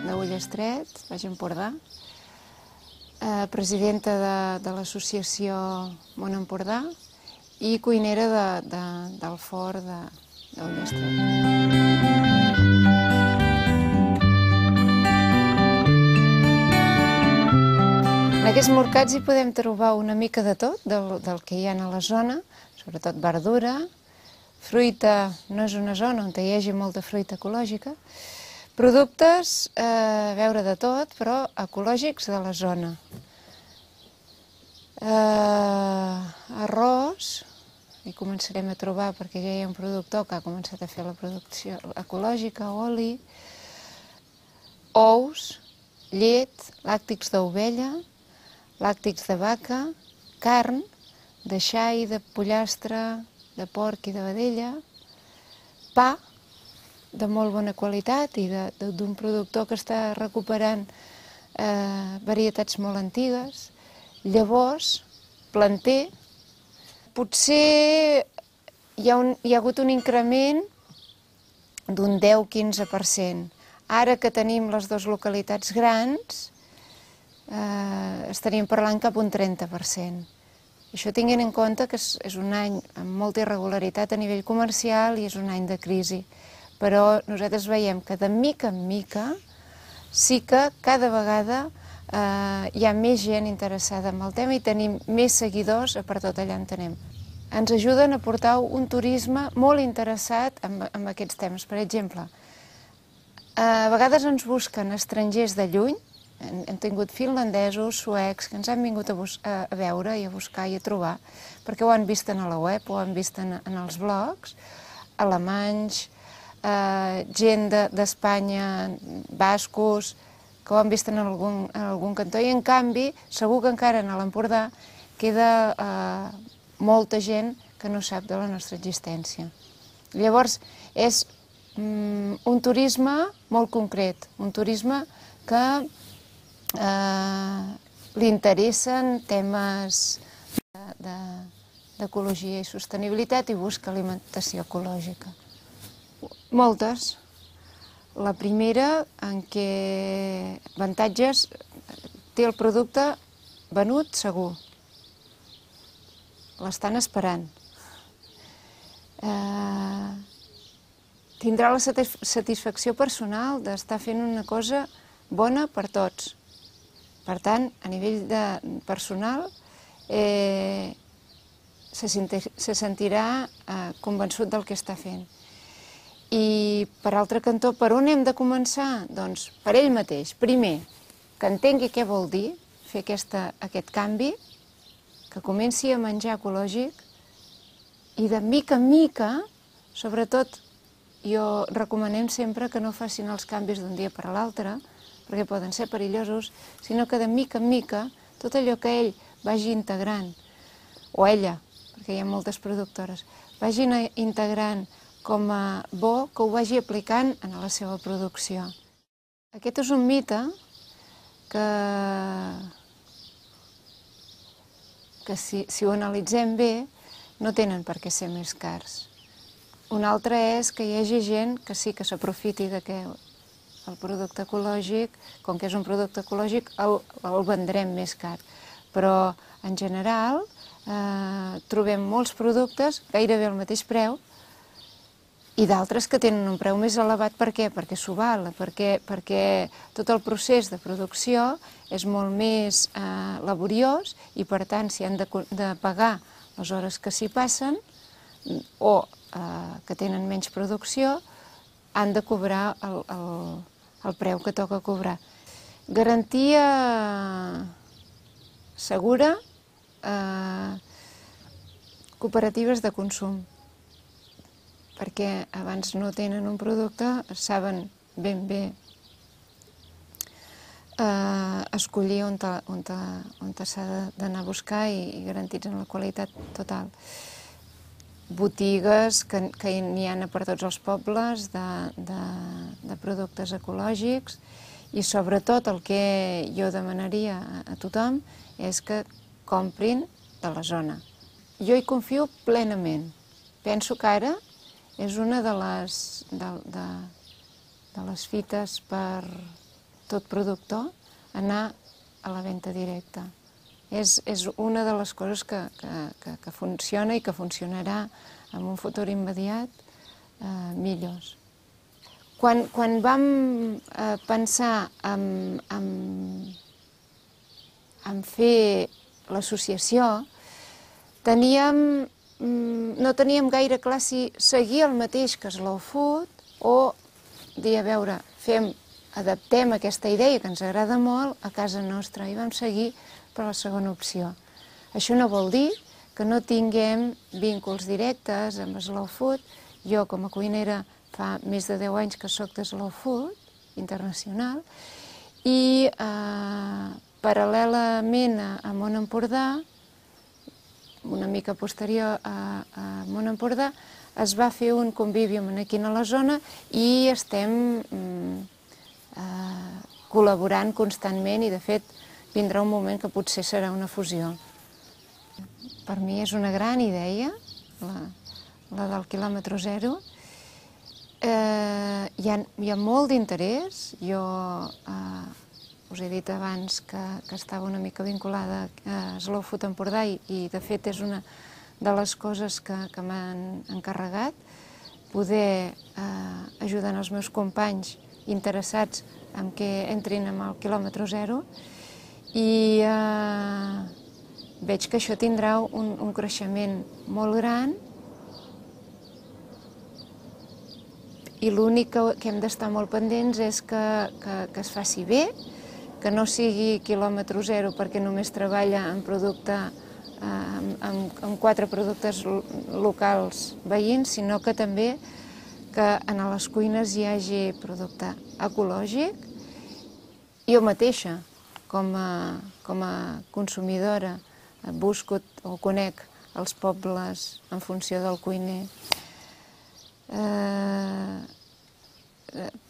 d'Ullastret, Baix Empordà, presidenta de l'associació Món Empordà i cuinera del forn d'Ullastret. En aquests mercats hi podem trobar una mica de tot, del que hi ha a la zona, sobretot verdura, fruita, no és una zona on hi hagi molta fruita ecològica, productes, a veure de tot, però ecològics de la zona. Arròs, hi començarem a trobar perquè ja hi ha un productor que ha començat a fer la producció ecològica, oli, ous, llet, làctics d'ovella, làctics de vaca, carn, de xai, de pollastre, de porc i de vedella, pa de molt bona qualitat i d'un productor que està recuperant varietats molt antigues, llavors, planter. Potser hi ha hagut un increment d'un 10-15%. Ara que tenim les dues localitats grans, estaríem parlant cap a un 30%. Això tinguent en compte que és un any amb molta irregularitat a nivell comercial i és un any de crisi. Però nosaltres veiem que de mica en mica sí que cada vegada hi ha més gent interessada en el tema i tenim més seguidors per tot allà on anem. Ens ajuden a portar un turisme molt interessat en aquests temes. Per exemple, a vegades ens busquen estrangers de lluny, hem tingut finlandesos, suecs, que ens han vingut a veure i a buscar i a trobar, perquè ho han vist a la web, ho han vist en els blogs, alemanys, gent d'Espanya, bascos, que ho han vist en algun cantó, i en canvi, segur que encara a l'Empordà queda molta gent que no sap de la nostra existència. Llavors, és un turisme molt concret, un turisme que li interessen temes d'ecologia i sostenibilitat i busca alimentació ecològica. Moltes. La primera, en què avantatges, té el producte venut segur. L'estan esperant. Tindrà la satisfacció personal d'estar fent una cosa bona per tots. Per tant, a nivell personal, se sentirà convençut del que està fent. I, per altre cantó, per on hem de començar? Doncs per ell mateix. Primer, que entengui què vol dir fer aquest canvi, que comenci a menjar ecològic i de mica en mica, sobretot, jo recomanem sempre que no facin els canvis d'un dia per l'altre, perquè poden ser perillosos, sinó que de mica en mica tot allò que ell vagi integrant, o ella, perquè hi ha moltes productores, vagin integrant com a bo, que ho vagi aplicant en la seva producció. Aquest és un mite que si ho analitzem bé, no tenen per què ser més cars. Un altre és que hi hagi gent que sí que s'aprofiti que el producte ecològic, com que és un producte ecològic, el vendrem més car. Però, en general, trobem molts productes gairebé al mateix preu i d'altres que tenen un preu més elevat. Per què? Perquè s'ho val, perquè tot el procés de producció és molt més laboriós i, per tant, si han de pagar les hores que s'hi passen o que tenen menys producció, han de cobrar el preu que toca cobrar. Garantia segura, cooperatives de consum, perquè abans no tenen un producte, saben ben bé escollir on s'ha d'anar a buscar i garantitzen la qualitat total. Botigues que n'hi ha per tots els pobles de productes ecològics i sobretot el que jo demanaria a tothom és que comprin de la zona. Jo hi confio plenament. Penso que ara és una de les fites per tot productor, anar a la venda directa. És una de les coses que funciona i que funcionarà en un futur immediat millors. Quan vam pensar en fer l'associació, no teníem gaire clar si seguir el mateix que Slow Food o dir, a veure, adaptem aquesta idea que ens agrada molt a casa nostra, i vam seguir per la segona opció. Això no vol dir que no tinguem vínculs directes amb Slow Food. Jo, com a cuinera, fa més de 10 anys que soc de Slow Food Internacional, i paral·lelament a Món Empordà, una mica posterior a Món Empordà, es va fer un convivium aquí a la zona i estem col·laborant constantment, i de fet vindrà un moment que potser serà una fusió. Per mi és una gran idea, la del quilòmetre zero. Hi ha molt d'interès. Jo us he dit abans que estava una mica vinculada a Slow Food Empordà, i de fet és una de les coses que m'han encarregat, poder ajudar els meus companys interessats en que entrin en el quilòmetre zero, i veig que això tindrà un creixement molt gran, i l'únic que hem d'estar molt pendents és que es faci bé, que no sigui quilòmetre zero perquè només treballa en producte, amb 4 productes locals veïns, sinó que també que en les cuines hi hagi producte ecològic. Jo mateixa, com a consumidora, busco o conec els pobles en funció del cuiner.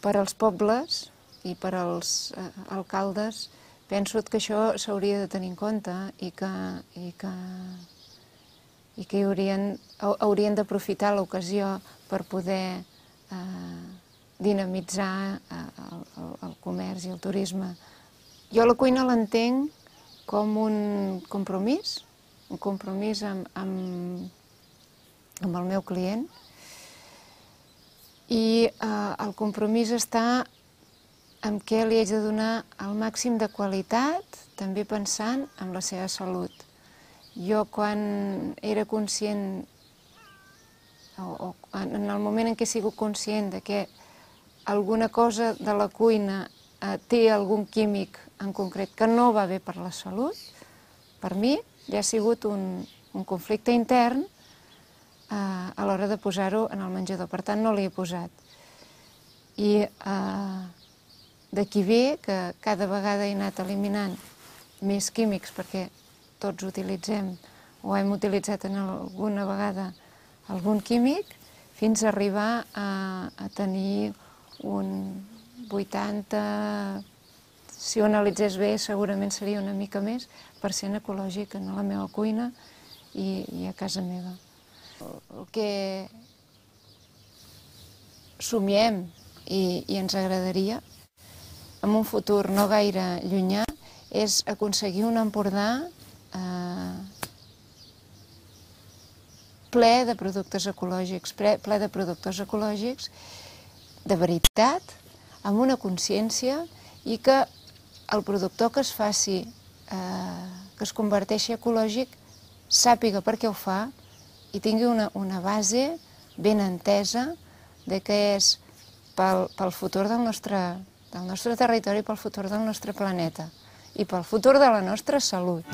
Per als pobles i per als alcaldes penso que això s'hauria de tenir en compte, i que haurien d'aprofitar l'ocasió per poder dinamitzar el comerç i el turisme. Jo la cuina l'entenc com un compromís amb el meu client, i el compromís està en què li haig de donar el màxim de qualitat, també pensant en la seva salut. Jo, quan era conscient, o en el moment en què he sigut conscient de que alguna cosa de la cuina té algun químic en concret que no va bé per la salut, per mi ja ha sigut un conflicte intern a l'hora de posar-ho en el menjador. Per tant, no l'hi he posat. I d'aquí ve que cada vegada he anat eliminant més químics, perquè tots utilitzem o hem utilitzat en alguna vegada algun químic, fins a arribar a tenir un 80, si ho analitzés bé segurament seria una mica més, % ecològic en la meva cuina i a casa meva. El que somiem i ens agradaria en un futur no gaire llunyà és aconseguir un Empordà ple de productes ecològics, ple de productors ecològics de veritat, amb una consciència, i que el productor que es faci, que es converteixi ecològic, sàpiga per què ho fa i tingui una base ben entesa de què és pel futur del nostre territori, pel futur del nostre planeta i pel futur de la nostra salut.